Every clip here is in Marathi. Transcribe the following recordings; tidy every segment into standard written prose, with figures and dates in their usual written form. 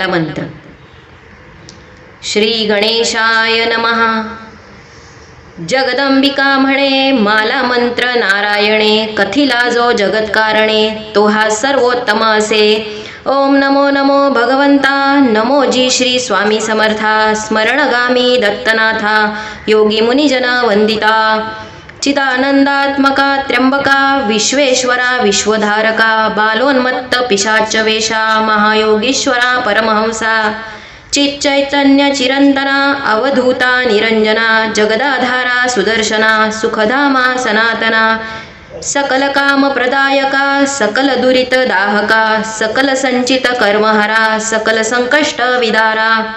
मंत्र। श्री गणेशाय नमः। जगदंबिका म्हणे माला मंत्र नारायणे, कथिला जो जगत्कारणे तो हा सर्वोत्तम असे। ओम नमो नमो भगवंता, नमो जी श्री स्वामी समर्था, स्मरणगामी दत्तनाथा, योगी मुनिजना वंदिता। चिदानंदात्मका त्र्यंबका, विश्वेश्वरा विश्वधारका, बालोन्मत्त पिशाच वेशा, महायोगीश्वरा परमहंसा, चिच्चैतन्य चिरंतना, अवधूता निरंजना, जगदाधारा सुदर्शना, सुखधामा सनातना, सकल काम प्रदायका, सकल दुरित दाहका, सकल संचित कर्महरा, सकल संकष्ट विदारा।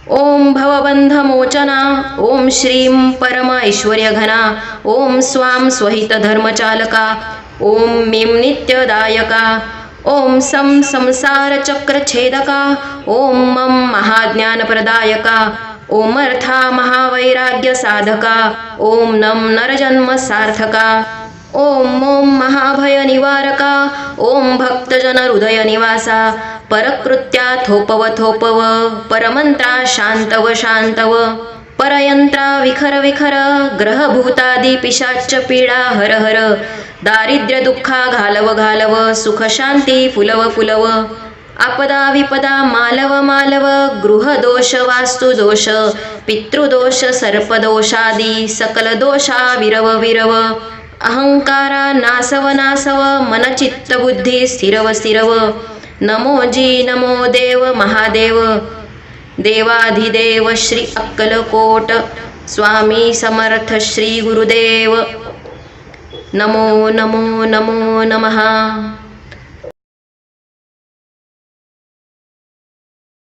ओम भवबंध मोचना, ओम श्रीं परम ऐश्वर्यघना, ओम स्वाम स्वहित धर्मचालका, ओम मीं नित्यदायका, ओम सं संसार चक्र छेदका, ओम मम महाज्ञानप्रदायका, ओम अर्था महावैराग्य साधका, ओम नम नरजन्म सार्थका, ओम ओम महाभय निवारका, ओम भक्तजन हृदय निवासा, परकृत्या थोपव थोपव, परमंत्रा शांतव शांतव, परयंत्रा विखर विखर, ग्रहभूतादी पिशाच पीडा हर हर, दारिद्र्य दुःखा घालव घालव, सुख शांती फुलव फुलव, आपदा विपदा मालव मालव, गृहदोष वास्तुदोष पितृदोष सर्पदोषादी सकल दोषा विरव विरव, अहंकारा नासव नासव, मनचित्त बुद्धी स्थिरव स्थिरव। नमो जी नमो देव महादेव, देवाधिदेव श्री अक्कलकोट स्वामी समर्थ श्री गुरुदेव। नमो नमो नमो नमः।